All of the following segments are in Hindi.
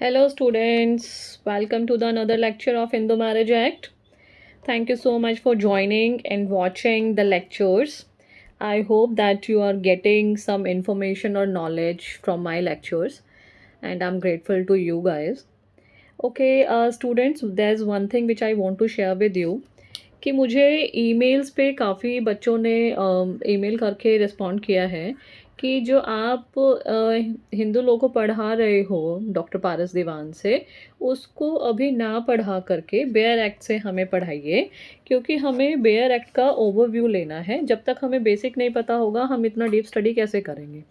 Hello, students. Welcome to the another lecture of Hindu Marriage Act. Thank you so much for joining and watching the lectures. I hope that you are getting some information or knowledge from my lectures, and I'm grateful to you guys. Okay, students, there's one thing which I want to share with you कि मुझे ईमेल्स पे काफ़ी बच्चों ने ईमेल करके रिस्पॉन्ड किया है कि जो आप हिंदू लोगों को पढ़ा रहे हो डॉक्टर पारस दीवान से उसको अभी ना पढ़ा करके बेयर एक्ट से हमें पढ़ाइए क्योंकि हमें बेयर एक्ट का ओवरव्यू लेना है। जब तक हमें बेसिक नहीं पता होगा हम इतना डीप स्टडी कैसे करेंगे।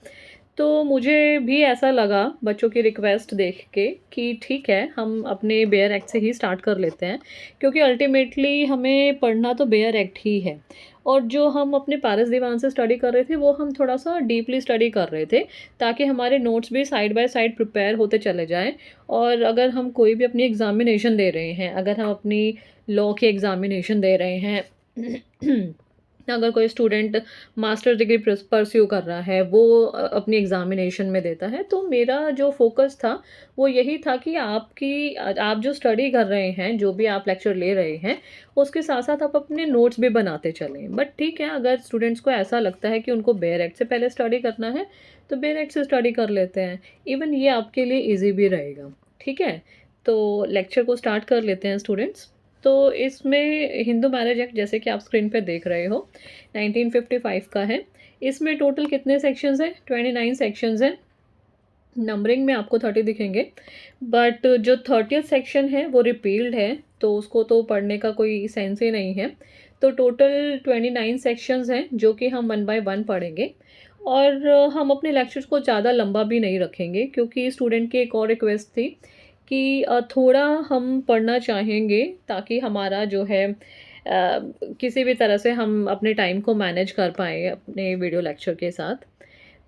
तो मुझे भी ऐसा लगा बच्चों की रिक्वेस्ट देख के कि ठीक है हम अपने बेयर एक्ट से ही स्टार्ट कर लेते हैं क्योंकि अल्टीमेटली हमें पढ़ना तो बेयर एक्ट ही है। और जो हम अपने पारस दीवान से स्टडी कर रहे थे वो हम थोड़ा सा डीपली स्टडी कर रहे थे ताकि हमारे नोट्स भी साइड बाय साइड प्रिपेयर होते चले जाएं। और अगर हम कोई भी अपनी एग्ज़ामिनेशन दे रहे हैं, अगर हम अपनी लॉ की एग्ज़ामिनेशन दे रहे हैं अगर कोई स्टूडेंट मास्टर डिग्री परस्यू कर रहा है वो अपनी एग्ज़ामिनेशन में देता है, तो मेरा जो फोकस था वो यही था कि आप जो स्टडी कर रहे हैं, जो भी आप लेक्चर ले रहे हैं, उसके साथ साथ आप अपने नोट्स भी बनाते चलें। बट ठीक है, अगर स्टूडेंट्स को ऐसा लगता है कि उनको बेयर एक्ट से पहले स्टडी करना है तो बेयर एक्ट से स्टडी कर लेते हैं। इवन ये आपके लिए ईजी भी रहेगा। ठीक है, तो लेक्चर को स्टार्ट कर लेते हैं स्टूडेंट्स। तो इसमें हिंदू मैरिज एक्ट जैसे कि आप स्क्रीन पे देख रहे हो 1955 का है। इसमें टोटल कितने सेक्शंस हैं? 29 सेक्शंस हैं। नंबरिंग में आपको 30 दिखेंगे, बट जो 30th सेक्शन है वो रिपील्ड है, तो उसको तो पढ़ने का कोई सेंस ही नहीं है। तो टोटल 29 सेक्शंस हैं जो कि हम वन बाय वन पढ़ेंगे। और हम अपने लेक्चर्स को ज़्यादा लंबा भी नहीं रखेंगे क्योंकि स्टूडेंट की एक और रिक्वेस्ट थी कि थोड़ा हम पढ़ना चाहेंगे ताकि हमारा जो है किसी भी तरह से हम अपने टाइम को मैनेज कर पाएँ अपने वीडियो लेक्चर के साथ।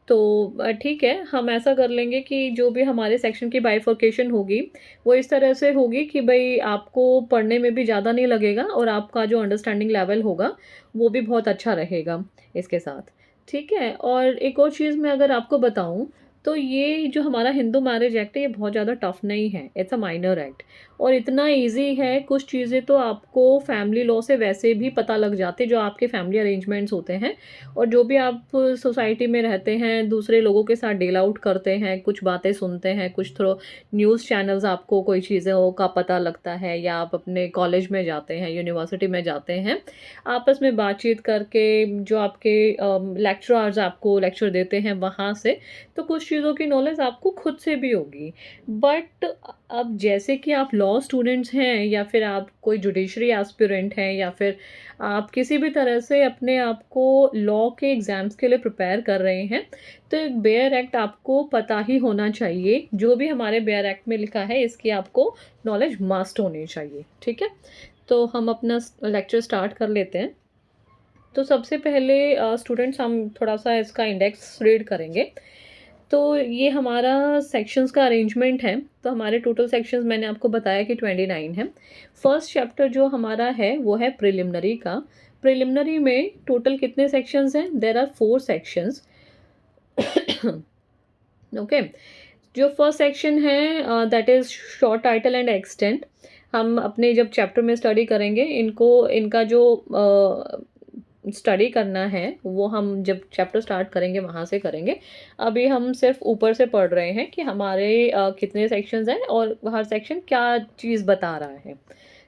तो ठीक है, हम ऐसा कर लेंगे कि जो भी हमारे सेक्शन की बाइफर्केशन होगी वो इस तरह से होगी कि भई आपको पढ़ने में भी ज़्यादा नहीं लगेगा और आपका जो अंडरस्टैंडिंग लेवल होगा वो भी बहुत अच्छा रहेगा इसके साथ। ठीक है, और एक और चीज़ मैं अगर आपको बताऊँ तो ये जो हमारा हिंदू मैरिज एक्ट है ये बहुत ज़्यादा टफ नहीं है, इट्स अ माइनर एक्ट और इतना ईज़ी है। कुछ चीज़ें तो आपको फैमिली लॉ से वैसे भी पता लग जाते जो आपके फैमिली अरेंजमेंट्स होते हैं और जो भी आप सोसाइटी में रहते हैं, दूसरे लोगों के साथ डील आउट करते हैं, कुछ बातें सुनते हैं, कुछ थ्रू न्यूज़ चैनल्स आपको कोई चीज़ों का पता लगता है या आप अपने कॉलेज में जाते हैं, यूनिवर्सिटी में जाते हैं, आपस में बातचीत करके जो आपके लेक्चरर्स आपको लेक्चर देते हैं वहाँ से, तो कुछ चीज़ों की नॉलेज आपको खुद से भी होगी। बट अब जैसे कि आप लॉ स्टूडेंट्स हैं या फिर आप कोई जुडिशरी एस्पिरेंट हैं या फिर आप किसी भी तरह से अपने आप को लॉ के एग्ज़ाम्स के लिए प्रिपेयर कर रहे हैं, तो एक बेयर एक्ट आपको पता ही होना चाहिए। जो भी हमारे बेयर एक्ट में लिखा है इसकी आपको नॉलेज मस्ट होनी चाहिए। ठीक है, तो हम अपना लेक्चर स्टार्ट कर लेते हैं। तो सबसे पहले स्टूडेंट्स हम थोड़ा सा इसका इंडेक्स रीड करेंगे। तो ये हमारा सेक्शंस का अरेंजमेंट है। तो हमारे टोटल सेक्शंस मैंने आपको बताया कि 29 है। फर्स्ट चैप्टर जो हमारा है वो है प्रिलिमिनरी का। प्रिलिमिनरी में टोटल कितने सेक्शंस हैं? There are 4 sections. ओके, जो फर्स्ट सेक्शन है that is short title and extent. हम अपने जब चैप्टर में स्टडी करेंगे इनका जो स्टडी करना है वो हम जब चैप्टर स्टार्ट करेंगे वहाँ से करेंगे। अभी हम सिर्फ ऊपर से पढ़ रहे हैं कि हमारे कितने सेक्शंस हैं और हर सेक्शन क्या चीज़ बता रहा है।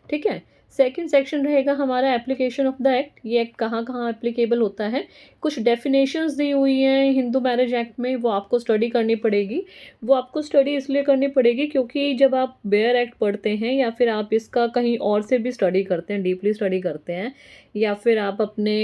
ठीक है, सेकंड सेक्शन रहेगा हमारा एप्लीकेशन ऑफ द एक्ट। ये एक्ट कहाँ कहाँ एप्लीकेबल होता है, कुछ डेफिनेशंस दी हुई हैं हिंदू मैरिज एक्ट में, वो आपको स्टडी करनी पड़ेगी। वो आपको स्टडी इसलिए करनी पड़ेगी क्योंकि जब आप बेयर एक्ट पढ़ते हैं या फिर आप इसका कहीं और से भी स्टडी करते हैं, डीपली स्टडी करते हैं, या फिर आप अपने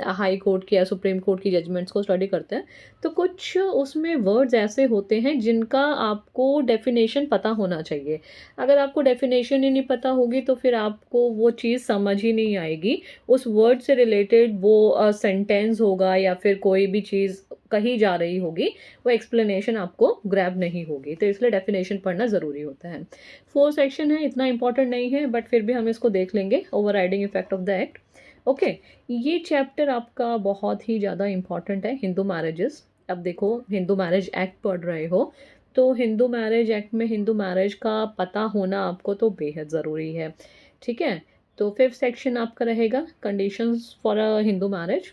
हाई कोर्ट की या सुप्रीम कोर्ट की जजमेंट्स को स्टडी करते हैं, तो कुछ उसमें वर्ड्स ऐसे होते हैं जिनका आपको डेफिनेशन पता होना चाहिए। अगर आपको डेफिनेशन ही नहीं पता होगी तो फिर आपको वो चीज़ समझ ही नहीं आएगी। उस वर्ड से रिलेटेड वो सेंटेंस होगा या फिर कोई भी चीज़ कही जा रही होगी, वो एक्सप्लेनेशन आपको ग्रैब नहीं होगी। तो इसलिए डेफिनेशन पढ़ना ज़रूरी होता है। 4 सेक्शन है, इतना इंपॉर्टेंट नहीं है बट फिर भी हम इसको देख लेंगे। Over riding effect of the act. Okay, ये चैप्टर आपका बहुत ही ज़्यादा इम्पॉर्टेंट है, हिंदू मैरिजेस। अब देखो, हिंदू मैरिज एक्ट पढ़ रहे हो तो हिंदू मैरिज एक्ट में हिंदू मैरिज का पता होना आपको तो बेहद ज़रूरी है, ठीक है। तो फिफ्थ सेक्शन आपका रहेगा conditions for a Hindu marriage.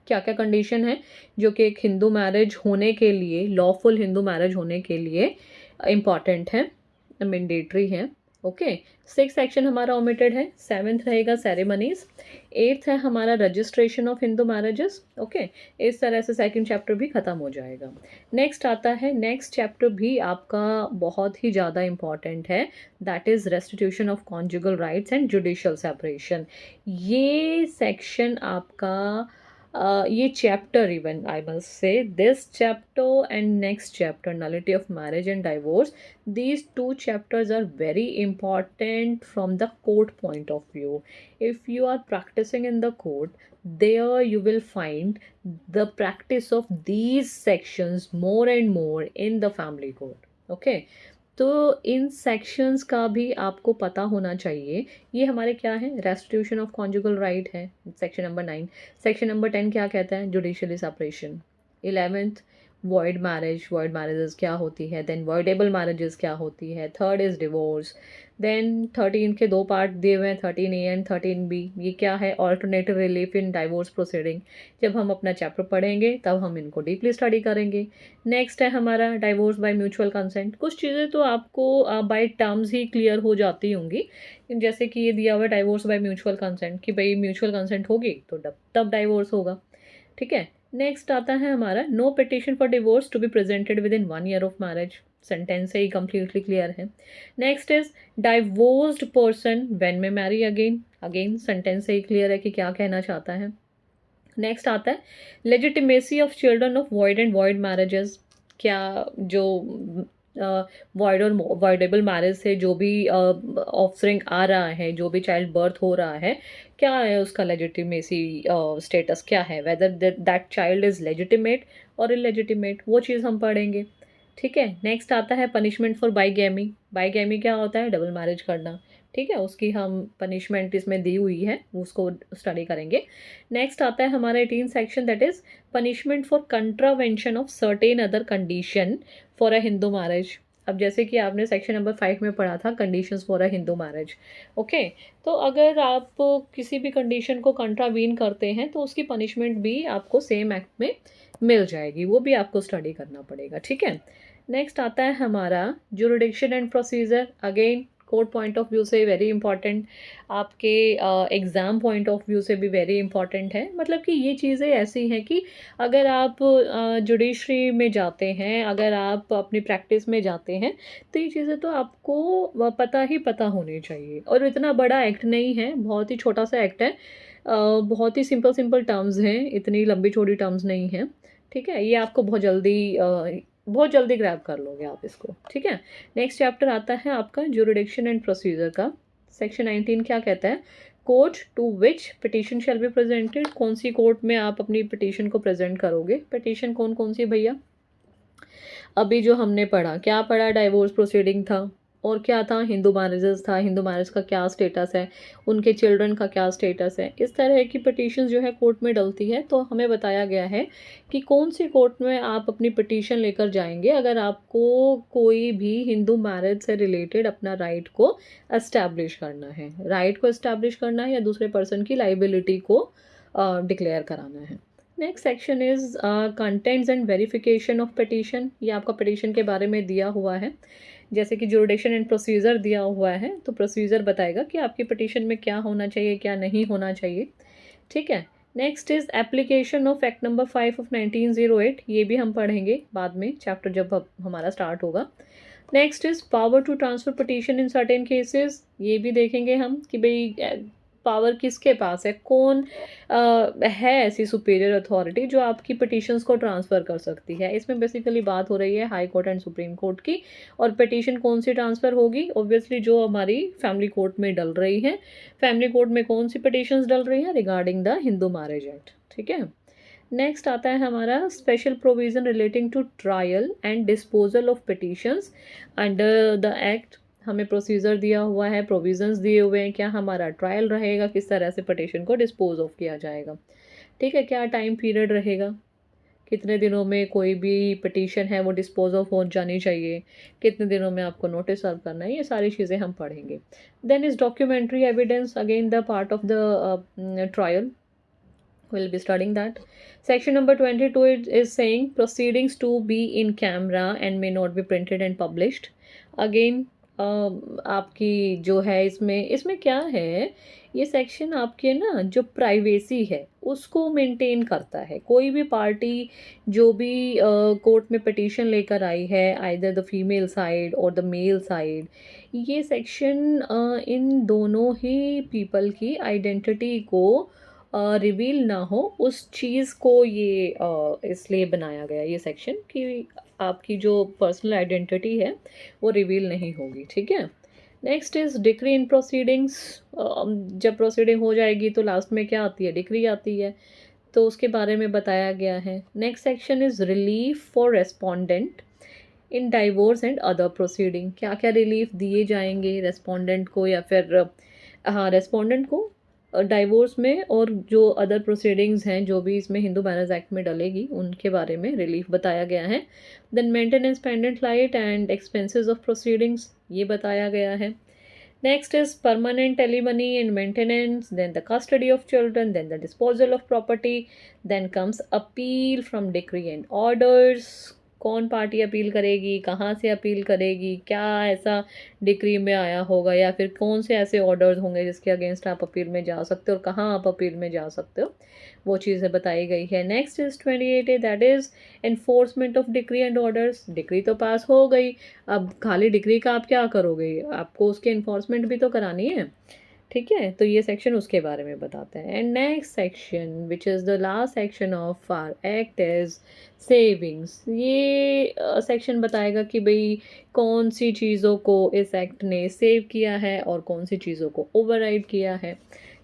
क्या क्या कंडीशन है जो कि एक हिंदू मैरिज होने के लिए, लॉफुल हिंदू मैरिज होने के लिए इम्पॉर्टेंट है, मैंडेटरी है। ओके, सिक्स सेक्शन हमारा ओमिटेड है। सेवेंथ रहेगा सेरेमनीज। एट्थ है हमारा registration of Hindu marriages. Okay, इस तरह से सेकंड चैप्टर भी ख़त्म हो जाएगा। नेक्स्ट आता है, नेक्स्ट चैप्टर भी आपका बहुत ही ज़्यादा इम्पॉर्टेंट है, that is restitution of conjugal rights and judicial separation. ये सेक्शन आपका ये chapter, even I must say this chapter and next chapter, nullity of marriage and divorce, these two chapters are very important from the court point of view. If you are practicing in the court, there you will find the practice of these sections more and more in the family court. Okay, तो इन सेक्शंस का भी आपको पता होना चाहिए। ये हमारे क्या है, रेस्टिट्यूशन ऑफ कॉन्जुगल राइट है, सेक्शन नंबर 9। सेक्शन नंबर 10 क्या कहता है, judicially separation. 11th void marriage, void marriages क्या होती है, देन वॉइडेबल मैरिजेस क्या होती है, थर्ड इज़ डिवोर्स। देन 13 के दो पार्ट दिए हुए हैं, 13A एंड 13B। ये क्या है, alternative relief in divorce proceeding. जब हम अपना चैप्टर पढ़ेंगे तब हम इनको डीपली स्टडी करेंगे। नेक्स्ट है हमारा डाइवोर्स बाय म्यूचुअल कंसेंट। कुछ चीज़ें तो आपको बाय टर्म्स ही क्लियर हो जाती होंगी, जैसे कि ये दिया हुआ है डाइवोर्स बाय म्यूचुअल कंसेंट, कि भाई म्यूचुअल कंसेंट होगी तो तब डाइवोर्स होगा, ठीक है। नेक्स्ट आता है हमारा, no petition for divorce to be presented within 1 year of marriage. Sentence से ही कंप्लीटली क्लियर है। Next is divorced person when may marry again. Again sentence से ही क्लियर है कि क्या कहना चाहता है। नेक्स्ट आता है legitimacy of children of void and void marriages. क्या जो वॉइड और वॉइडेबल मैरिज से जो भी ऑफस्प्रिंग आ रहा है, जो भी चाइल्ड बर्थ हो रहा है, क्या है उसका लेजिटिमेसी स्टेटस क्या है, whether that child is legitimate और इलेजिटिमेट, वो चीज़ हम पढ़ेंगे, ठीक है। नेक्स्ट आता है पनिशमेंट फॉर बाईगैमी। बाईगैमी क्या होता है, डबल मैरिज करना, ठीक है। उसकी हम पनिशमेंट इसमें दी हुई है, उसको स्टडी करेंगे। नेक्स्ट आता है हमारा 18 section, that is punishment for contravention of certain other condition for a Hindu marriage. अब जैसे कि आपने सेक्शन नंबर 5 में पढ़ा था conditions for a Hindu marriage, okay. तो अगर आप किसी भी कंडीशन को कंट्रावीन करते हैं तो उसकी पनिशमेंट भी आपको सेम एक्ट में मिल जाएगी, वो भी आपको स्टडी करना पड़ेगा, ठीक है। नेक्स्ट आता है हमारा jurisdiction and procedure. Again court point of view से वेरी इंपॉर्टेंट, आपके एग्ज़ाम पॉइंट ऑफ व्यू से भी वेरी इंपॉर्टेंट है। मतलब कि ये चीज़ें ऐसी हैं कि अगर आप जुडिशरी में जाते हैं, अगर आप अपनी प्रैक्टिस में जाते हैं, तो ये चीज़ें तो आपको पता ही पता होनी चाहिए। और इतना बड़ा एक्ट नहीं है, बहुत ही छोटा सा एक्ट है, बहुत ही सिंपल सिंपल टर्म्स हैं, इतनी लंबी चौड़ी टर्म्स नहीं हैं, ठीक है। ये आपको बहुत जल्दी ग्रैब कर लोगे आप इसको, ठीक है। नेक्स्ट चैप्टर आता है आपका जुरिडिक्शन एंड प्रोसीजर का। सेक्शन 19 क्या कहता है, court to which petition shall be presented. कौन सी कोर्ट में आप अपनी पिटीशन को प्रेजेंट करोगे। पिटीशन कौन कौन सी भैया, अभी जो हमने पढ़ा, क्या पढ़ा, डाइवोर्स प्रोसीडिंग था, और क्या था, हिंदू मैरिजेस था, हिंदू मैरिज का क्या स्टेटस है, उनके चिल्ड्रन का क्या स्टेटस है। इस तरह की पिटीशन जो है कोर्ट में डलती है, तो हमें बताया गया है कि कौन सी कोर्ट में आप अपनी पिटीशन लेकर जाएंगे अगर आपको कोई भी हिंदू मैरिज से रिलेटेड अपना राइट को एस्टैब्लिश करना है, राइट को एस्टैब्लिश करना है या दूसरे पर्सन की लाइबिलिटी को डिक्लेयर कराना है। Next section is contents and verification of petition. ये आपका पिटीशन के बारे में दिया हुआ है, जैसे कि जुरिडिक्शन एंड प्रोसीजर दिया हुआ है, तो प्रोसीजर बताएगा कि आपकी पिटीशन में क्या होना चाहिए, क्या नहीं होना चाहिए, ठीक है। Next is application of act number 5 of 1908। ये भी हम पढ़ेंगे बाद में, चैप्टर जब हमारा स्टार्ट होगा। Next is power to transfer petition in certain cases. ये भी देखेंगे हम कि भाई पावर किसके पास है, कौन है ऐसी सुपीरियर अथॉरिटी जो आपकी पिटीशंस को ट्रांसफ़र कर सकती है। इसमें बेसिकली बात हो रही है high court and supreme court की। और पिटीशन कौन सी ट्रांसफ़र होगी, ऑब्वियसली जो हमारी फैमिली कोर्ट में डल रही है। फैमिली कोर्ट में कौन सी पिटीशंस डल रही हैं, regarding the Hindu marriage act, ठीक है। नेक्स्ट आता है हमारा special provision relating to trial and disposal of petitions under the act. हमें प्रोसीजर दिया हुआ है, प्रोविजंस दिए हुए हैं, क्या हमारा ट्रायल रहेगा, किस तरह से पिटीशन को डिस्पोज ऑफ किया जाएगा, ठीक है, क्या टाइम पीरियड रहेगा, कितने दिनों में कोई भी पिटीशन है वो डिस्पोज ऑफ हो जानी चाहिए, कितने दिनों में आपको नोटिस सर्व करना है, ये सारी चीज़ें हम पढ़ेंगे. Then is documentary evidence, again the part of the trial. We'll be studying that. Section number 22 is saying proceedings to be in camera and may not be printed and published. Again, आपकी जो है इसमें क्या है, ये सेक्शन आपके ना जो प्राइवेसी है उसको मेंटेन करता है. कोई भी पार्टी जो भी कोर्ट में पिटीशन लेकर आई है, आइदर द फीमेल साइड और द मेल साइड, ये सेक्शन इन दोनों ही पीपल की आइडेंटिटी को रिवील ना हो, उस चीज़ को ये इसलिए बनाया गया ये सेक्शन कि आपकी जो पर्सनल आइडेंटिटी है वो रिवील नहीं होगी. ठीक है. Next is decree in proceedings. जब प्रोसीडिंग हो जाएगी तो लास्ट में क्या आती है, डिक्री आती है, तो उसके बारे में बताया गया है. Next section is relief for respondent in divorce and other proceeding. क्या क्या रिलीफ दिए जाएंगे रेस्पोंडेंट को, या फिर हाँ रेस्पोंडेंट को डाइवोर्स में, और जो अदर प्रोसीडिंग्स हैं जो भी इसमें हिंदू मैरिज एक्ट में डलेगी उनके बारे में रिलीफ बताया गया है. Then maintenance pendente lite and expenses of proceedings, ये बताया गया है. Next is permanent alimony and maintenance, then the custody of children, then the disposal of property, then comes appeal from decree and orders. कौन पार्टी अपील करेगी, कहाँ से अपील करेगी, क्या ऐसा डिक्री में आया होगा, या फिर कौन से ऐसे ऑर्डर्स होंगे जिसके अगेंस्ट आप अपील में जा सकते हो और कहाँ आप अपील में जा सकते हो, वो चीज़ें बताई गई है. Next is 28A, that is enforcement of decree and orders. Decree तो पास हो गई, अब खाली डिक्री का आप क्या करोगे, आपको उसकी एनफोर्समेंट भी तो करानी है. ठीक है, तो ये सेक्शन उसके बारे में बताते हैं. And next section which is the last section of our act is savings. ये सेक्शन बताएगा कि भाई कौन सी चीज़ों को इस एक्ट ने सेव किया है और कौन सी चीज़ों को ओवरराइड किया है.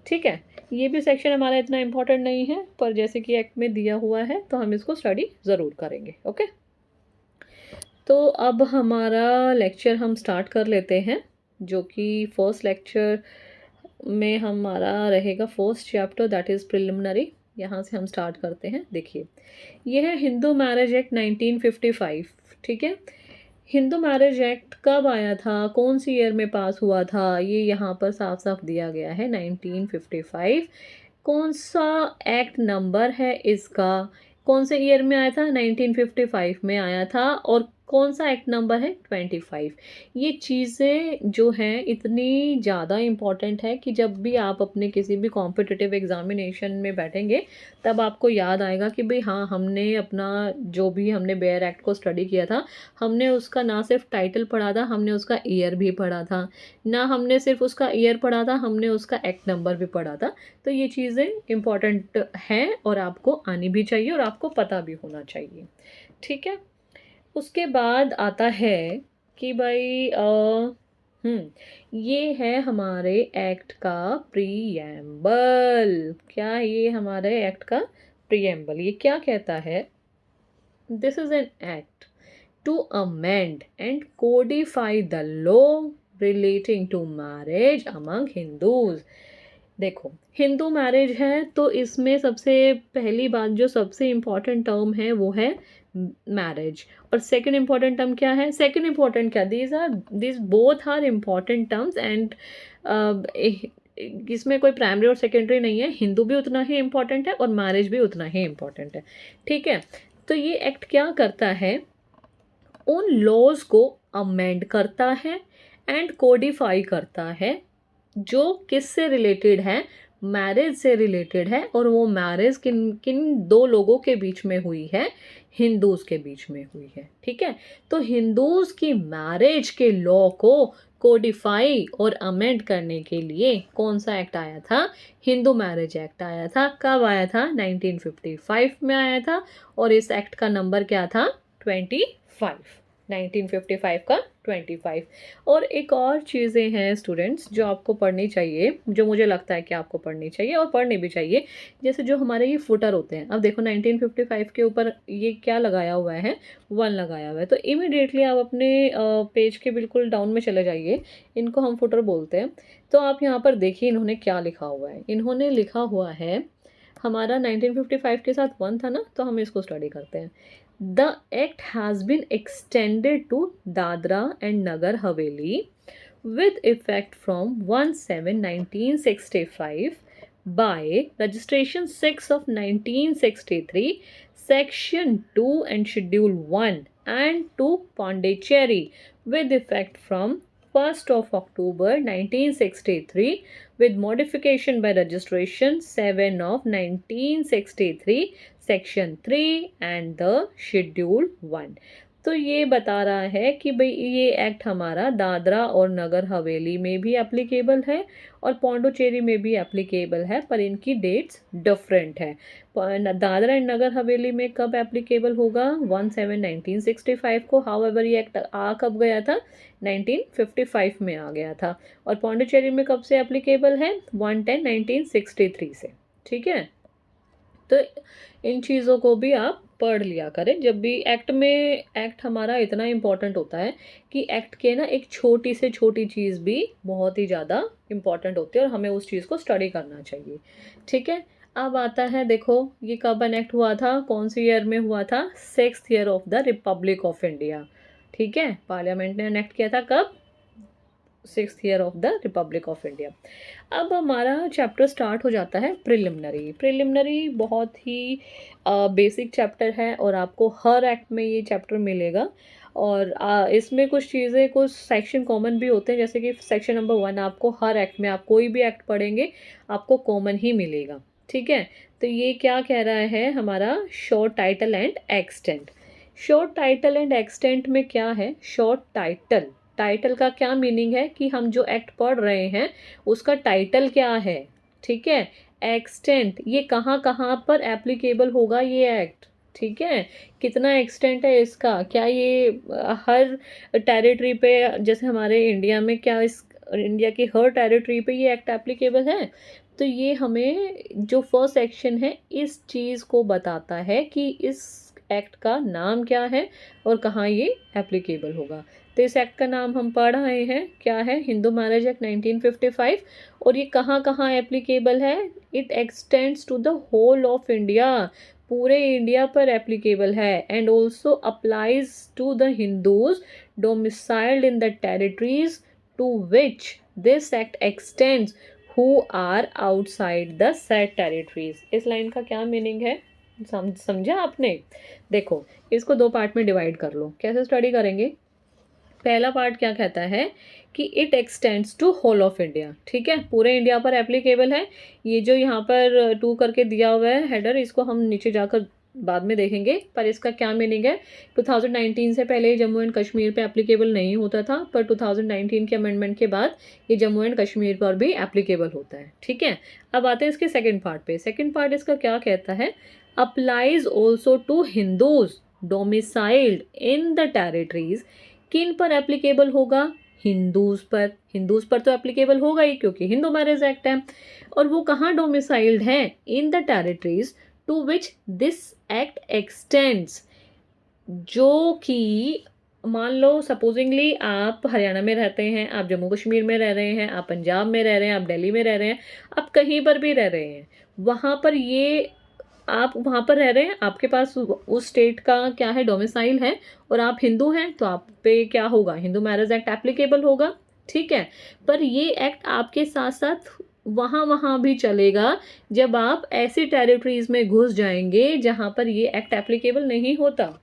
ठीक है, ये भी सेक्शन हमारा इतना इम्पोर्टेंट नहीं है, पर जैसे कि एक्ट में दिया हुआ है तो हम इसको स्टडी ज़रूर करेंगे. ओके, तो अब हमारा लेक्चर हम स्टार्ट कर लेते हैं, जो कि फर्स्ट लेक्चर में हमारा रहेगा first chapter, that is preliminary. यहाँ से हम स्टार्ट करते हैं. देखिए, ये है हिंदू मैरिज एक्ट 1955. ठीक है, हिंदू मैरिज एक्ट कब आया था, कौन सी ईयर में पास हुआ था, ये यहाँ पर साफ साफ दिया गया है 1955. कौन सा एक्ट नंबर है इसका, कौन से ईयर में आया था, 1955 में आया था, और कौन सा एक्ट नंबर है, 25. ये चीज़ें जो हैं इतनी ज़्यादा इम्पॉर्टेंट है कि जब भी आप अपने किसी भी कॉम्पिटिटिव एग्जामिनेशन में बैठेंगे तब आपको याद आएगा कि भाई हाँ, हमने अपना जो भी हमने बेयर एक्ट को स्टडी किया था, हमने उसका ना सिर्फ टाइटल पढ़ा था, हमने उसका ईयर भी पढ़ा था, ना हमने सिर्फ उसका ईयर पढ़ा था, हमने उसका एक्ट नंबर भी पढ़ा था. तो ये चीज़ें इम्पॉर्टेंट हैं और आपको आनी भी चाहिए और आपको पता भी होना चाहिए. ठीक है, उसके बाद आता है कि भाई ये है हमारे एक्ट का प्रीएम्बल. क्या है ये हमारे एक्ट का प्रीएम्बल, ये क्या कहता है, this is an act to amend and codify the law relating to marriage among Hindus. देखो, हिंदू मैरिज है तो इसमें सबसे पहली बात जो सबसे इम्पॉर्टेंट टर्म है वो है मैरिज, और सेकंड इम्पॉर्टेंट टर्म क्या है, सेकंड इम्पॉर्टेंट क्या, this both are important terms and इसमें कोई प्राइमरी और सेकेंडरी नहीं है. हिंदू भी उतना ही इम्पॉर्टेंट है और मैरिज भी उतना ही इम्पॉर्टेंट है. ठीक है, तो ये एक्ट क्या करता है, उन लॉज को अमेंड करता है एंड कोडिफाई करता है जो किससे रिलेटेड है, मैरिज से रिलेटेड है, और वो मैरिज किन किन दो लोगों के बीच में हुई है, हिंदूज के बीच में हुई है. ठीक है, तो हिंदूज की मैरिज के लॉ को कोडिफाई और अमेंड करने के लिए कौन सा एक्ट आया था, हिंदू मैरिज एक्ट आया था. कब आया था, 1955 में आया था, और इस एक्ट का नंबर क्या था, 25. 1955 का 25. और एक और चीज़ें हैं स्टूडेंट्स जो आपको पढ़नी चाहिए, जो मुझे लगता है कि आपको पढ़नी चाहिए और पढ़नी भी चाहिए. जैसे जो हमारे ये फुटर होते हैं, अब देखो 1955 के ऊपर ये क्या लगाया हुआ है, 1 लगाया हुआ है, तो इमिडिएटली आप अपने पेज के बिल्कुल डाउन में चले जाइए, इनको हम फुटर बोलते हैं. तो आप यहाँ पर देखिए इन्होंने क्या लिखा हुआ है, इन्होंने लिखा हुआ है हमारा 1955 के साथ 1 था ना, तो हम इसको स्टडी करते हैं. The act has been extended to Dadra and Nagar Haveli with effect from 1/7/1965 by registration 6 of 1963, section 2 and schedule 1 and 2 Pondicherry with effect from 1st of October 1963 with modification by registration 7 of 1963, section 3 and the schedule 1. तो ये बता रहा है कि भाई ये एक्ट हमारा दादरा और नगर हवेली में भी एप्लीकेबल है और पौंडुचेरी में भी एप्लीकेबल है, पर इनकी डेट्स डिफरेंट है. दादरा एंड नगर हवेली में कब एप्लीकेबल होगा? 1/7/1965 को. हाउएवर ये एक्ट आ कब गया था? 1955 में आ गया था. और पौंडुचेरी में कब से एप्लीकेबल है? 1/10/1963 से. ठीक है, तो इन चीज़ों को भी आप पढ़ लिया करें जब भी एक्ट हमारा इतना इम्पॉर्टेंट होता है कि एक्ट के ना एक छोटी से छोटी चीज़ भी बहुत ही ज़्यादा इम्पॉर्टेंट होती है और हमें उस चीज़ को स्टडी करना चाहिए. ठीक है, अब आता है, देखो ये कब अनेक्ट हुआ था, कौन सी ईयर में हुआ था? 6th year of the Republic of India. ठीक है, पार्लियामेंट ने अनेक्ट किया था कब? 6th year of the Republic of India. अब हमारा चैप्टर स्टार्ट हो जाता है प्रिलिमिनरी बहुत ही बेसिक चैप्टर है और आपको हर एक्ट में ये चैप्टर मिलेगा. और इसमें कुछ चीज़ें, कुछ सेक्शन कॉमन भी होते हैं, जैसे कि सेक्शन नंबर 1 आपको हर एक्ट में, आप कोई भी एक्ट पढ़ेंगे आपको कॉमन ही मिलेगा. ठीक है, तो ये क्या कह रहा है हमारा? Short title and extent. Short title and extent में क्या है? शॉर्ट टाइटल का क्या मीनिंग है कि हम जो एक्ट पढ़ रहे हैं उसका टाइटल क्या है. ठीक है, एक्सटेंट ये कहाँ कहाँ पर एप्लीकेबल होगा ये एक्ट. ठीक है, कितना एक्सटेंट है इसका, क्या ये हर टेरिटरी पे, जैसे हमारे इंडिया में, क्या इस इंडिया की हर टेरिटरी पे ये एक्ट एप्लीकेबल है? तो ये हमें जो फर्स्ट सेक्शन है इस चीज़ को बताता है कि इस एक्ट का नाम क्या है और कहाँ ये एप्लीकेबल होगा. तो इस एक्ट का नाम हम पढ़ रहे हैं, क्या है? Hindu marriage act 1955. और ये कहाँ कहाँ एप्लीकेबल है? It extends to the whole of India, पूरे इंडिया पर एप्लीकेबल है. And also applies to the Hindus domiciled in the territories to which this act extends who are outside the said territories. इस लाइन का क्या मीनिंग है, समझा आपने? देखो, इसको 2 पार्ट में डिवाइड कर लो. कैसे स्टडी करेंगे? पहला पार्ट क्या कहता है कि it extends to whole of India. ठीक है, पूरे इंडिया पर एप्लीकेबल है. ये जो यहाँ पर 2 करके दिया हुआ है हेडर, इसको हम नीचे जाकर बाद में देखेंगे, पर इसका क्या मीनिंग है? 2019 से पहले जम्मू एंड कश्मीर पे एप्लीकेबल नहीं होता था, पर 2019 के अमेंडमेंट के बाद ये जम्मू एंड कश्मीर पर भी एप्लीकेबल होता है. ठीक है, अब आते हैं इसके सेकेंड पार्ट पे. सेकेंड पार्ट इसका क्या कहता है? Applies also to Hindus domiciled in the territories. किन पर एप्लीकेबल होगा? हिंदूज पर तो एप्लीकेबल होगा ही, क्योंकि हिंदू मैरिज एक्ट है. और वो कहाँ डोमिसाइल्ड है? In the territories to which this act extends. जो कि मान लो सपोजिंगली आप हरियाणा में रहते हैं, आप जम्मू कश्मीर में रह रहे हैं, आप पंजाब में रह रहे हैं, आप दिल्ली में रह रहे हैं, आप कहीं पर भी रह रहे हैं, वहाँ पर ये आप वहाँ पर रह रहे हैं, आपके पास उस स्टेट का क्या है? डोमिसाइल है, और आप हिंदू हैं, तो आप पे क्या होगा? हिंदू मैरिज एक्ट एप्लीकेबल होगा. ठीक है, पर ये एक्ट आपके साथ साथ वहाँ भी चलेगा जब आप ऐसी टेरिटरीज में घुस जाएंगे जहाँ पर ये एक्ट एप्लीकेबल नहीं होता.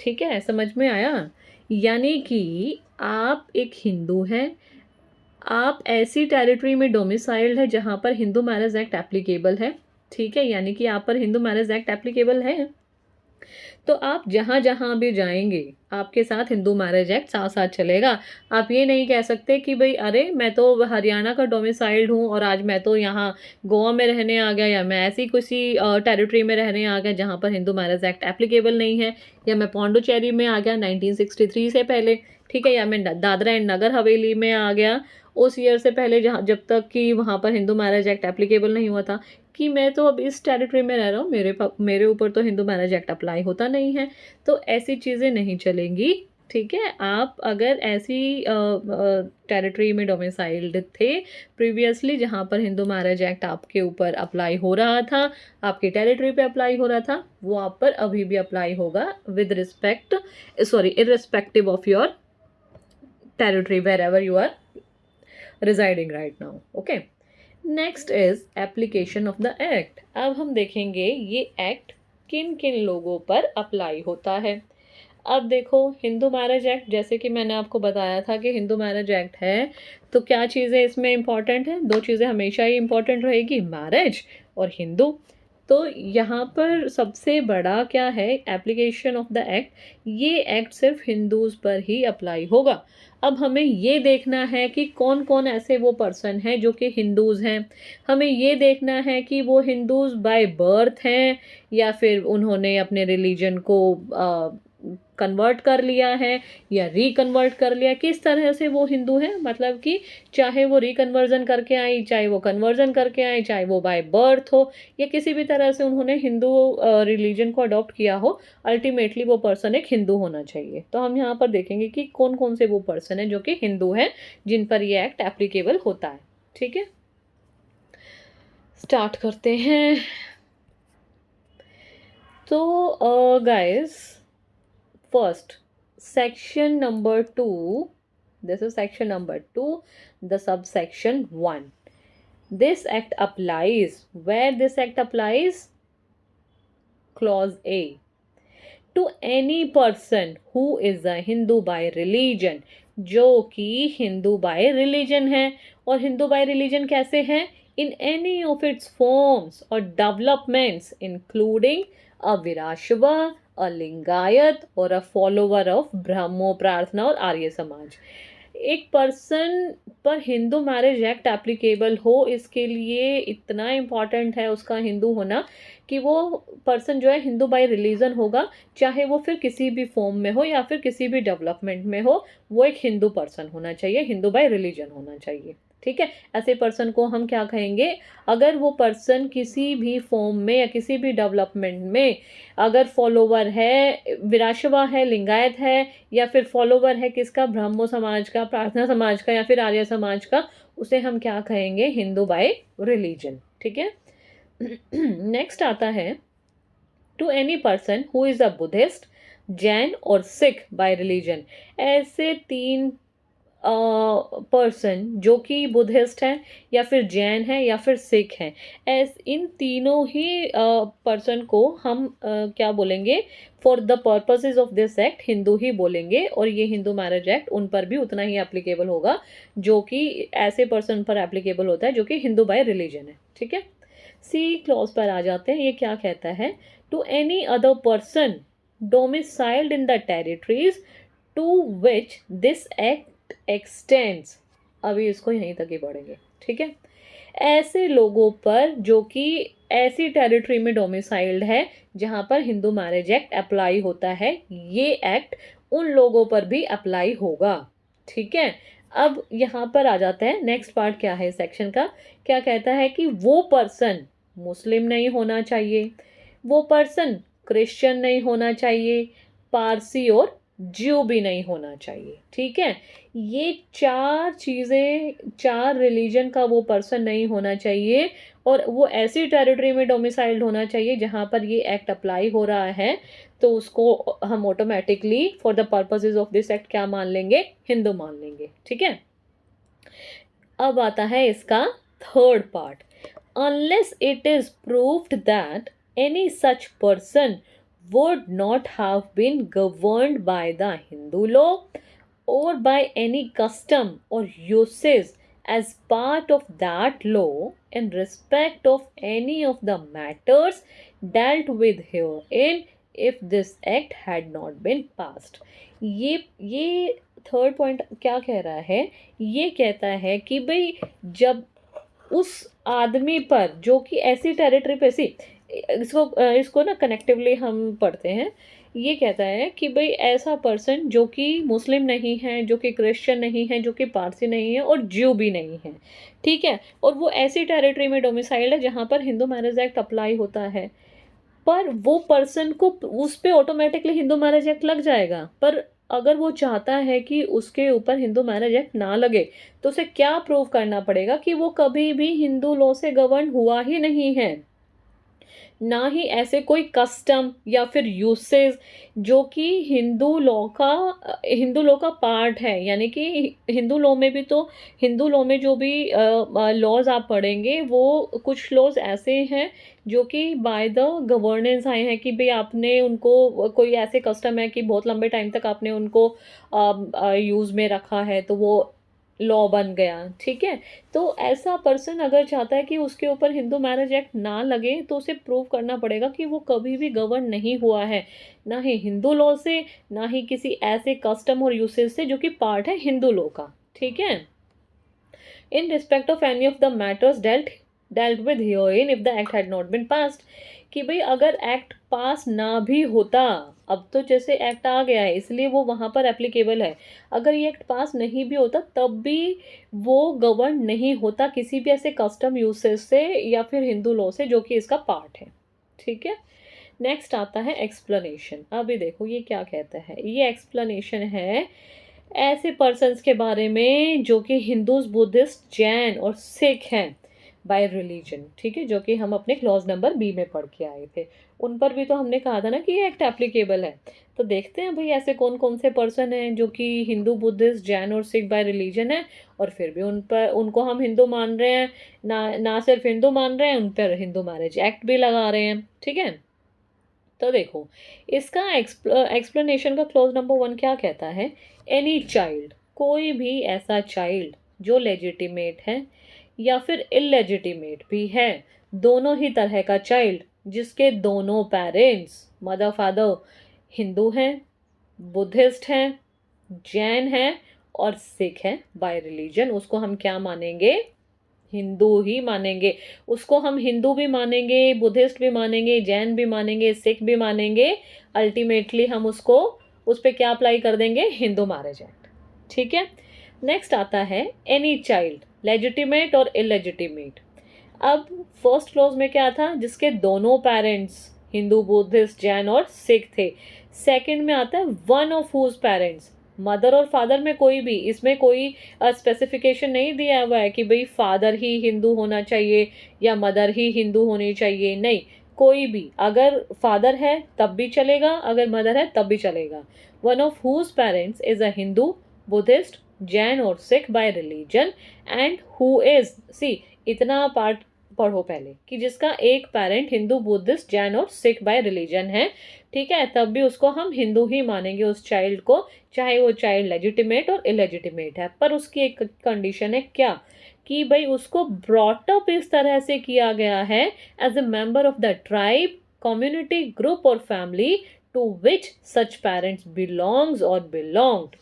ठीक है, समझ में आया? यानी कि आप एक हिंदू हैं, आप ऐसी टेरिटरी में डोमिसाइल्ड है जहाँ पर हिंदू मैरिज एक्ट एप्लीकेबल है. ठीक है, यानी कि आप पर हिंदू मैरिज एक्ट एप्लीकेबल है, तो आप जहाँ जहाँ भी जाएंगे आपके साथ हिंदू मैरिज एक्ट साथ साथ चलेगा. आप ये नहीं कह सकते कि भाई अरे मैं तो हरियाणा का डोमिसाइल्ड हूँ और आज मैं तो यहाँ गोवा में रहने आ गया, या मैं ऐसी किसी टेरिटरी में रहने आ गया जहाँ पर हिंदू मैरिज एक्ट एप्लीकेबल नहीं है, या मैं पौंडुचेरी में आ गया 1963 से पहले. ठीक है, या मैं दादरा एंड नगर हवेली में आ गया उस ईयर से पहले जहाँ जब तक कि वहाँ पर हिंदू मैरिज एक्ट एप्लीकेबल नहीं हुआ था, कि मैं तो अब इस टेरिटरी में रह रहा हूँ, मेरे ऊपर तो हिंदू मैरिज एक्ट अप्लाई होता नहीं है. तो ऐसी चीज़ें नहीं चलेंगी. ठीक है, आप अगर ऐसी टेरिटरी में डोमिसाइल्ड थे प्रीवियसली जहाँ पर हिंदू मैरिज एक्ट आपके ऊपर अप्लाई हो रहा था, आपकी टेरिटरी पे अप्लाई हो रहा था, वो आप पर अभी भी अप्लाई होगा with respect, sorry, irrespective of your territory wherever you are residing right now. Okay, next is application of the act. अब हम देखेंगे ये एक्ट किन किन लोगों पर अप्लाई होता है। अब देखो, हिंदू मैरिज एक्ट, जैसे कि मैंने आपको बताया था कि हिंदू मैरिज एक्ट है, तो क्या चीज़ें इसमें इंपॉर्टेंट हैं? दो चीज़ें हमेशा ही इंपॉर्टेंट रहेगी, मैरिज और हिंदू। तो यहाँ पर सबसे बड़ा क्या है, एप्लीकेशन ऑफ द एक्ट, ये एक्ट सिर्फ हिंदूज़ पर ही अप्लाई होगा। अब हमें ये देखना है कि कौन कौन ऐसे वो पर्सन हैं जो कि हिंदूज़ हैं। हमें ये देखना है कि वो हिंदूज़ बाय बर्थ हैं या फिर उन्होंने अपने रिलीजन को कन्वर्ट कर लिया है या रिकन्वर्ट कर लिया, किस तरह से वो हिंदू है, मतलब कि चाहे वो रिकन्वर्जन करके आई, चाहे वो कन्वर्जन करके आई, चाहे वो बाय बर्थ हो या किसी भी तरह से उन्होंने हिंदू रिलीजन को अडॉप्ट किया हो, अल्टीमेटली वो पर्सन एक हिंदू होना चाहिए। तो हम यहाँ पर देखेंगे कि कौन कौन से वो पर्सन है जो कि हिंदू हैं जिन पर ये एक्ट एप्लीकेबल होता है। ठीक है, स्टार्ट करते हैं। तो guys, first, section number 2, this is section number 2, the subsection 1. This act applies, where this act applies? Clause A. To any person who is a Hindu by religion, जो कि हिंदू बाय रिलीजन है। और हिंदू बाय रिलीजन कैसे है? In any of its forms और डेवलपमेंट्स इंक्लूडिंग अ विराशवा, अ लिंगायत और अ फॉलोवर ऑफ ब्रह्मो प्रार्थना और आर्य समाज। एक पर्सन पर हिंदू मैरिज एक्ट एप्लीकेबल हो, इसके लिए इतना इम्पॉर्टेंट है उसका हिंदू होना कि वो पर्सन जो है हिंदू बाय रिलीजन होगा, चाहे वो फिर किसी भी फॉर्म में हो या फिर किसी भी डेवलपमेंट में हो, वो एक हिंदू पर्सन होना चाहिए, हिंदू बाय रिलीजन होना चाहिए। ठीक है, ऐसे पर्सन को हम क्या कहेंगे? अगर वो पर्सन किसी भी फॉर्म में या किसी भी डेवलपमेंट में अगर फॉलोवर है, विराशवा है, लिंगायत है, या फिर फॉलोवर है किसका? ब्रह्मो समाज का, प्रार्थना समाज का या फिर आर्य समाज का, उसे हम क्या कहेंगे? Hindu by religion. ठीक है, नेक्स्ट आता है to any person who is a Buddhist, Jain और सिख बाय रिलीजन। ऐसे तीन पर्सन जो कि बुद्धिस्ट हैं या फिर जैन हैं या फिर सिख हैं, इन तीनों ही पर्सन को हम क्या बोलेंगे? For the purposes of this act Hindu ही बोलेंगे। और ये हिंदू मैरिज एक्ट उन पर भी उतना ही एप्लीकेबल होगा जो कि ऐसे पर्सन पर एप्लीकेबल होता है जो कि हिंदू बाय रिलीजन है। ठीक है, सी क्लॉज पर आ जाते हैं। ये क्या कहता है? To any other person domiciled in the territories to which this act extends. अभी इसको यहीं तक ही पढ़ेंगे। ठीक है, ऐसे लोगों पर जो कि ऐसी टेरिटरी में डोमिसाइल्ड है जहां पर हिंदू मैरिज एक्ट अप्लाई होता है, ये एक्ट उन लोगों पर भी अप्लाई होगा। ठीक है, अब यहाँ पर आ जाता है नेक्स्ट पार्ट क्या है सेक्शन का। क्या कहता है कि वो पर्सन मुस्लिम नहीं होना चाहिए, वो पर्सन क्रिश्चियन नहीं होना चाहिए, पारसी और ज्यू भी नहीं होना चाहिए। ठीक है, ये चार चीज़ें, चार रिलीजन का वो पर्सन नहीं होना चाहिए और वो ऐसी टेरिटरी में डोमिसाइल्ड होना चाहिए जहाँ पर ये एक्ट अप्लाई हो रहा है, तो उसको हम automatically for the purposes of this act क्या मान लेंगे? हिंदू मान लेंगे। ठीक है, अब आता है इसका third part. Unless it is proved that any such person would not have been governed by the Hindu law or by any custom or usage as part of that law in respect of any of the matters dealt with herein if this act had not been passed। ये थर्ड पॉइंट क्या कह रहा है? ये कहता है कि भाई जब उस आदमी पर जो कि ऐसी टेरिटरी पे सी, इसको ना कनेक्टिवली हम पढ़ते हैं। ये कहता है कि भाई ऐसा पर्सन जो कि मुस्लिम नहीं है, जो कि क्रिश्चियन नहीं है, जो कि पारसी नहीं है और ज्यू भी नहीं है। ठीक है, और वो ऐसी टेरिटरी में डोमिसाइल्ड है जहाँ पर हिंदू मैरिज एक्ट अप्लाई होता है, पर वो पर्सन को उस पे ऑटोमेटिकली हिंदू मैरिज एक्ट लग जाएगा, पर अगर वो चाहता है कि उसके ऊपर हिंदू मैरिज एक्ट ना लगे, तो उसे क्या प्रूव करना पड़ेगा कि वो कभी भी हिंदू लॉ से गवर्न हुआ ही नहीं है, ना ही ऐसे कोई कस्टम या फिर यूसेज जो कि हिंदू लॉ का पार्ट है। यानी कि हिंदू लॉ में भी तो, हिंदू लॉ में जो भी लॉज आप पढ़ेंगे वो कुछ लॉज ऐसे हैं जो कि बाय द गवर्नेंस आए हैं, कि भाई आपने उनको, कोई ऐसे कस्टम है कि बहुत लंबे टाइम तक आपने उनको यूज़ में रखा है तो वो लॉ बन गया, ठीक है। तो ऐसा पर्सन अगर चाहता है कि उसके ऊपर हिंदू मैरिज एक्ट ना लगे, तो उसे प्रूव करना पड़ेगा कि वो कभी भी गवर्न नहीं हुआ है, ना ही हिंदू लॉ से, ना ही किसी ऐसे कस्टम और यूसेज से जो कि पार्ट है हिंदू लॉ का, ठीक है। in respect of any of the matters dealt with herein if the act had not been passed, कि भाई अगर एक्ट पास ना भी होता, अब तो जैसे एक्ट आ गया है इसलिए वो वहाँ पर एप्लीकेबल है, अगर ये एक्ट पास नहीं भी होता तब भी वो गवर्न नहीं होता किसी भी ऐसे कस्टम यूसेज से या फिर हिंदू लॉ से जो कि इसका पार्ट है, ठीक है। नेक्स्ट आता है एक्सप्लेनेशन। अभी देखो ये क्या कहता है, ये एक्सप्लेनेशन है ऐसे पर्सन्स के बारे में जो कि हिंदूज, बुद्धिस्ट, जैन और सिख हैं बाय रिलीजन, ठीक है, जो कि हम अपने क्लॉज नंबर बी में पढ़ के आए थे। उन पर भी तो हमने कहा था ना कि ये एक्ट एप्लीकेबल है। तो देखते हैं भाई ऐसे कौन कौन से पर्सन हैं जो कि हिंदू, बुद्धिस्ट, जैन और सिख बाय रिलीजन है, और फिर भी उन पर, उनको हम हिंदू मान रहे हैं, ना सिर्फ हिंदू मान रहे हैं, उन पर हिंदू मैरिज एक्ट भी लगा रहे हैं, ठीक है। तो देखो इसका एक्सप्लेनेशन का क्लॉज नंबर 1 क्या कहता है, एनी चाइल्ड, कोई भी ऐसा चाइल्ड जो लेजिटिमेट है या फिर इलेजिटिमेट भी है, दोनों ही तरह का चाइल्ड जिसके दोनों पेरेंट्स, मदर फादर, हिंदू हैं, बुद्धिस्ट हैं, जैन हैं और सिख हैं बाय रिलीजन, उसको हम क्या मानेंगे, हिंदू ही मानेंगे। उसको हम हिंदू भी मानेंगे, बुद्धिस्ट भी मानेंगे, जैन भी मानेंगे, सिख भी मानेंगे। अल्टीमेटली हम उसको, उस पर क्या अप्लाई कर देंगे, हिंदू मैरिज एक्ट, ठीक है। नेक्स्ट आता है एनी चाइल्ड, लेजिटिमेट और इलेजिटिमेट। अब फर्स्ट क्लॉज में क्या था, जिसके दोनों पेरेंट्स हिंदू, बुद्धिस्ट, जैन और सिख थे। सेकंड में आता है one of whose parents, mother और फादर में कोई भी, इसमें कोई स्पेसिफिकेशन नहीं दिया हुआ है कि भाई फादर ही हिंदू होना चाहिए या मदर ही हिंदू होनी चाहिए, नहीं, कोई भी, अगर फादर है तब भी चलेगा, अगर मदर है तब भी चलेगा। One of whose parents is a Hindu, Buddhist, Jain और Sikh by religion, and who is, see इतना पार्ट पढ़ो पहले, कि जिसका एक पेरेंट हिंदू, बुद्धिस्ट, जैन और सिख बाय रिलीजन है, ठीक है, तब भी उसको हम हिंदू ही मानेंगे उस चाइल्ड को, चाहे वो चाइल्ड लेजिटिमेट और इलेजिटिमेट है। पर उसकी एक कंडीशन है, क्या, कि भाई उसको ब्रॉट अप इस तरह से किया गया है as a member of the tribe, community, group और family to which such parents belongs और बिलोंग्ड।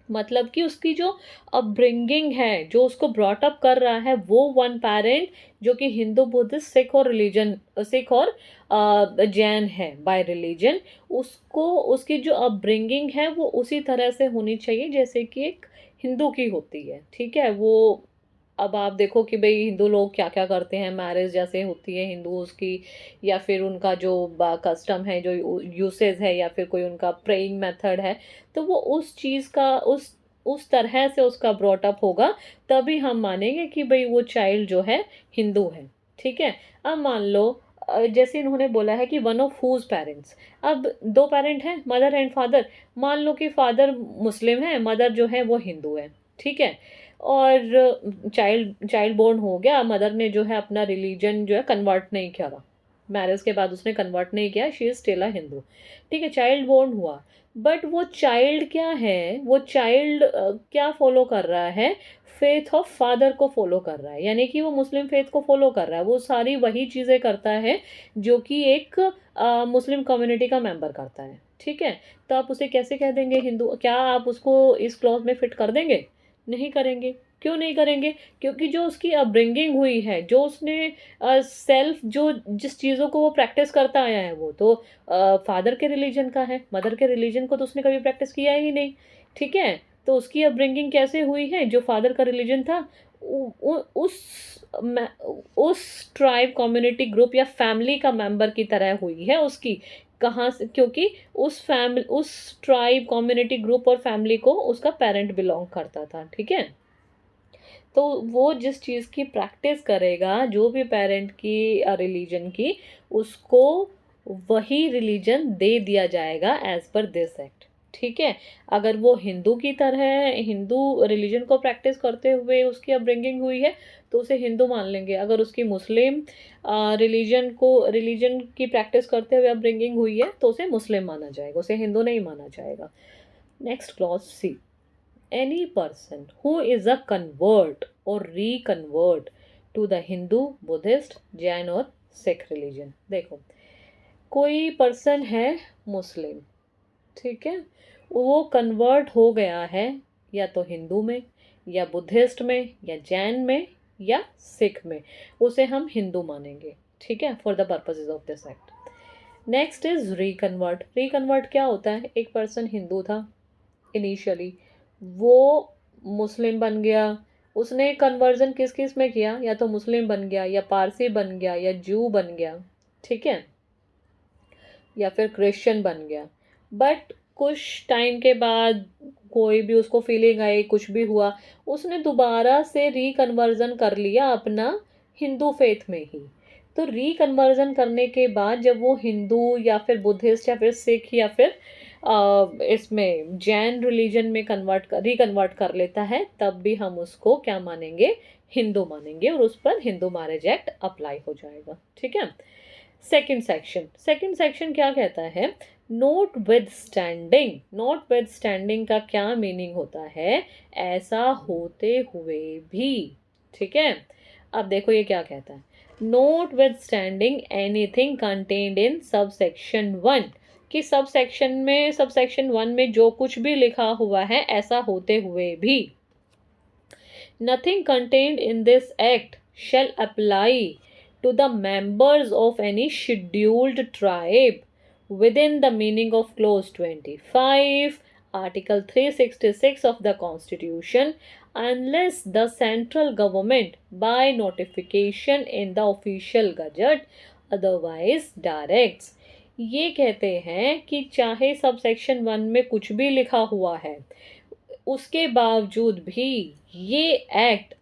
मतलब कि उसकी जो अपब्रिंगिंग है, जो उसको ब्रॉट अप कर रहा है, वो वन पेरेंट जो कि हिंदू, बुद्धिस्ट, सिख और रिलीजन, सिख और जैन है बाय रिलीजन, उसको, उसकी जो अपब्रिंगिंग है वो उसी तरह से होनी चाहिए जैसे कि एक हिंदू की होती है, ठीक है। वो, अब आप देखो कि भाई हिंदू लोग क्या क्या करते हैं, मैरिज जैसे होती है हिंदूज की, या फिर उनका जो कस्टम है, जो यूसेज है, या फिर कोई उनका प्रेइंग मेथड है, तो वो उस चीज़ का, उस तरह से उसका ब्रॉट अप होगा, तभी हम मानेंगे कि भाई वो चाइल्ड जो है हिंदू है, ठीक है। अब मान लो जैसे इन्होंने बोला है कि वन ऑफ हुज पेरेंट्स, अब दो पेरेंट हैं, मदर एंड फादर, मान लो कि फादर मुस्लिम है, मदर जो है वो हिंदू है, ठीक है। और चाइल्ड बोर्न हो गया, मदर ने जो है अपना रिलीजन जो है कन्वर्ट नहीं किया, मैरिज के बाद उसने कन्वर्ट नहीं किया, she is still a Hindu, ठीक है, चाइल्ड बोर्न हुआ। बट वो चाइल्ड क्या है, वो चाइल्ड क्या फॉलो कर रहा है, फेथ ऑफ फादर को फॉलो कर रहा है, यानी कि वो मुस्लिम फेथ को फॉलो कर रहा है, वो सारी वही चीज़ें करता है जो कि एक मुस्लिम कम्युनिटी का मेंबर करता है, ठीक है। तो आप उसे कैसे कह देंगे हिंदू, क्या आप उसको इस क्लॉज में फिट कर देंगे, नहीं करेंगे। क्यों नहीं करेंगे, क्योंकि जो उसकी अपब्रिंगिंग हुई है, जो उसने सेल्फ, जो जिस चीज़ों को वो प्रैक्टिस करता आया है, वो तो फादर के रिलीजन का है, मदर के रिलीजन को तो उसने कभी प्रैक्टिस किया ही नहीं, ठीक है। तो उसकी अपब्रिंगिंग कैसे हुई है, जो फादर का रिलीजन था उ, उ, उस ट्राइब, कम्युनिटी, ग्रुप या फैमिली का मेंबर की तरह हुई है उसकी, कहाँ से, क्योंकि उस ट्राइब, कम्युनिटी, ग्रुप और फैमिली को उसका पेरेंट बिलोंग करता था, ठीक है। तो वो जिस चीज़ की प्रैक्टिस करेगा, जो भी पेरेंट की रिलीजन की, उसको वही रिलीजन दे दिया जाएगा एज पर दिस एक्ट, ठीक है। अगर वो हिंदू की तरह हिंदू रिलीजन को प्रैक्टिस करते हुए उसकी अपब्रिंगिंग हुई है तो उसे हिंदू मान लेंगे। अगर उसकी मुस्लिम रिलीजन की प्रैक्टिस करते हुए अपब्रिंगिंग हुई है तो उसे मुस्लिम माना जाएगा, उसे हिंदू नहीं माना जाएगा। Next clause C, any person who is a convert or reconvert to the Hindu, Buddhist, Jain और सिख रिलीजन। देखो, कोई पर्सन है मुस्लिम, ठीक है, वो कन्वर्ट हो गया है या तो हिंदू में या बुद्धिस्ट में या जैन में या सिख में, उसे हम हिंदू मानेंगे, ठीक है, for the purposes of this act. Next is reconvert. Reconvert क्या होता है? एक पर्सन हिंदू था इनिशियली, वो मुस्लिम बन गया, उसने कन्वर्जन किस किस में किया? या तो मुस्लिम बन गया या पारसी बन गया या जू बन गया, ठीक है, या फिर क्रिश्चियन बन गया। बट कुछ टाइम के बाद कोई भी उसको फीलिंग आई, कुछ भी हुआ, उसने दोबारा से रिकन्वर्जन कर लिया अपना हिंदू फेथ में ही। तो रिकन्वर्जन करने के बाद जब वो हिंदू या फिर बुद्धिस्ट या फिर सिख या फिर इसमें जैन रिलीजन में रिकन्वर्ट कर लेता है, तब भी हम उसको क्या मानेंगे? हिंदू मानेंगे, और उस पर हिंदू मैरिज एक्ट अप्लाई हो जाएगा, ठीक है। सेकंड सेक्शन क्या कहता है? Note with standing. Note with standing का क्या मीनिंग होता है? ऐसा होते हुए भी, ठीक है। अब देखो ये क्या कहता है, note with standing anything contained in sub section 1, कि सब सेक्शन 1 में जो कुछ भी लिखा हुआ है ऐसा होते हुए भी, nothing contained in this act shall apply to the members of any scheduled tribe within the meaning of clause 25 article 366 of the constitution unless the central government by notification in the official gazette otherwise directs। ये कहते हैं कि चाहे सब सेक्शन 1 में कुछ भी लिखा हुआ है, उसके बावजूद भी ये एक्ट,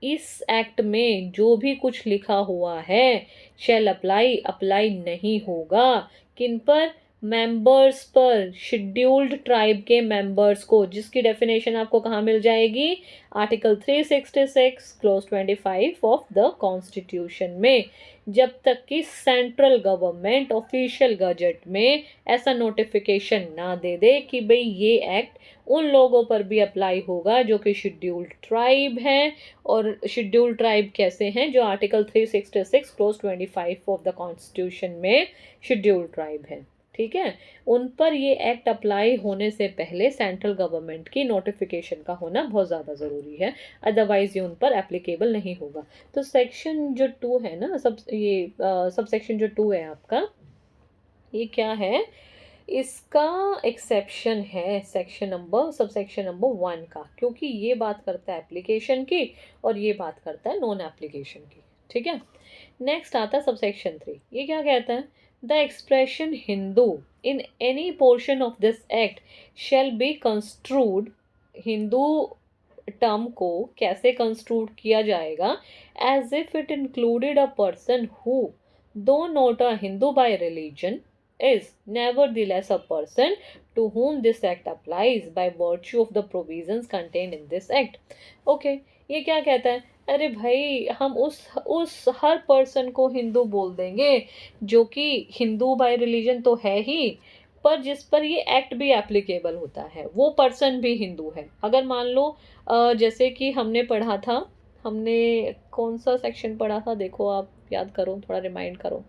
इस एक्ट में जो भी कुछ लिखा हुआ है शैल अप्लाई नहीं होगा। किन पर? मेंबर्स पर, शेड्यूल्ड ट्राइब के मेंबर्स को, जिसकी डेफिनेशन आपको कहाँ मिल जाएगी? Article 366 close 25 of the constitution में। जब तक कि सेंट्रल गवर्नमेंट ऑफिशियल गजट में ऐसा नोटिफिकेशन ना दे दे कि भाई ये एक्ट उन लोगों पर भी अप्लाई होगा जो कि शेड्यूल्ड ट्राइब हैं। और शेड्यूल्ड ट्राइब कैसे हैं? जो article 366 close 25 of the constitution में शेड्यूल्ड ट्राइब है, ठीक है। उन पर ये एक्ट अप्लाई होने से पहले सेंट्रल गवर्नमेंट की नोटिफिकेशन का होना बहुत ज़्यादा ज़रूरी है, अदरवाइज ये उन पर एप्लीकेबल नहीं होगा। तो सेक्शन जो 2 है ना, सब सेक्शन जो 2 है आपका, ये क्या है? इसका एक्सेप्शन है सब सेक्शन नंबर 1 का, क्योंकि ये बात करता है एप्लीकेशन की और ये बात करता है नॉन एप्लीकेशन की, ठीक है। नेक्स्ट आता है सब सेक्शन 3। ये क्या कहता है? The expression Hindu in any portion of this act shall be construed. Hindu term को कैसे कंस्ट्रूड किया जाएगा? As if it included a person who, though not a Hindu by religion, is nevertheless a person to whom this act applies by virtue of the provisions contained in this act। Okay, ये क्या कहता है? अरे भाई, हम उस हर पर्सन को हिंदू बोल देंगे जो कि हिंदू बाय रिलीजन तो है ही, पर जिस पर ये एक्ट भी एप्लीकेबल होता है, वो पर्सन भी हिंदू है। अगर मान लो जैसे कि हमने पढ़ा था, हमने कौन सा सेक्शन पढ़ा था? देखो, आप याद करो, थोड़ा रिमाइंड करो।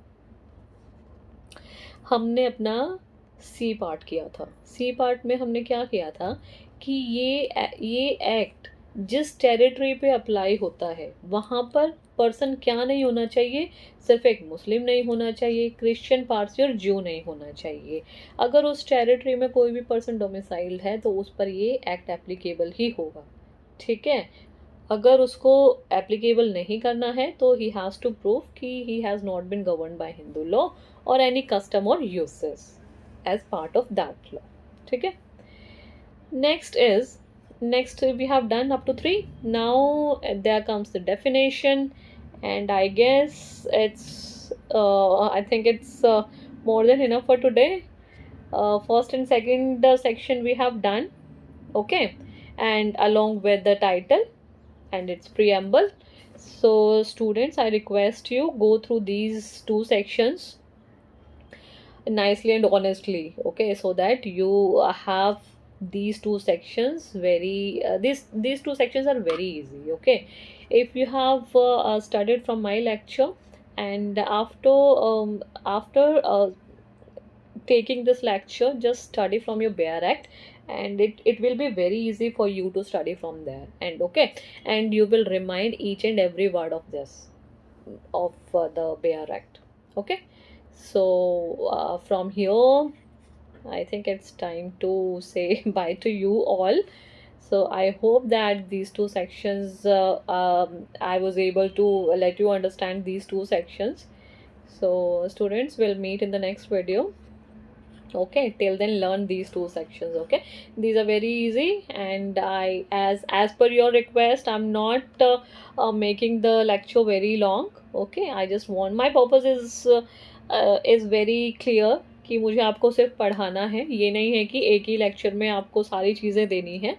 हमने अपना सी पार्ट किया था। सी पार्ट में हमने क्या किया था कि ये एक्ट जिस टेरिटरी पे अप्लाई होता है वहाँ पर पर्सन क्या नहीं होना चाहिए? सिर्फ एक मुस्लिम नहीं होना चाहिए, क्रिश्चियन, पारसी और ज्यू नहीं होना चाहिए। अगर उस टेरिटरी में कोई भी पर्सन डोमिसाइल्ड है तो उस पर ये एक्ट एप्लीकेबल ही होगा, ठीक है। अगर उसको एप्लीकेबल नहीं करना है तो ही हैज़ टू प्रूव कि he has not been governed by Hindu law or any custom or usages as part of that law. ठीक है. Next we have done up to 3. Now there comes the definition, and I guess I think it's more than enough for today. First and second section we have done, okay, and along with the title and its preamble. So students, I request you go through these two sections nicely and honestly, okay, so that you have these two sections very these two sections are very easy, okay. If you have studied from my lecture, and after taking this lecture, just study from your bare act, and it will be very easy for you to study from there, and okay, and you will remind each and every word of this of the bare act, okay. So from here, I think it's time to say bye to you all. So I hope that these two sections, I was able to let you understand these two sections. So students, will meet in the next video. Okay, till then learn these two sections. Okay, these are very easy, and I, as per your request, I'm not making the lecture very long. Okay, I just want, my purpose is very clear कि मुझे आपको सिर्फ पढ़ाना है, ये नहीं है कि एक ही लेक्चर में आपको सारी चीज़ें देनी है.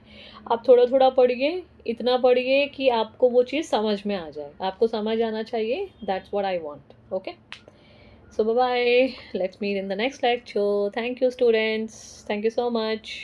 आप थोड़ा थोड़ा पढ़िए, इतना पढ़िए कि आपको वो चीज़ समझ में आ जाए, आपको समझ आना चाहिए. That's what I want. Okay. So bye bye. Let's meet in the next lecture. Thank you, students. Thank you so much.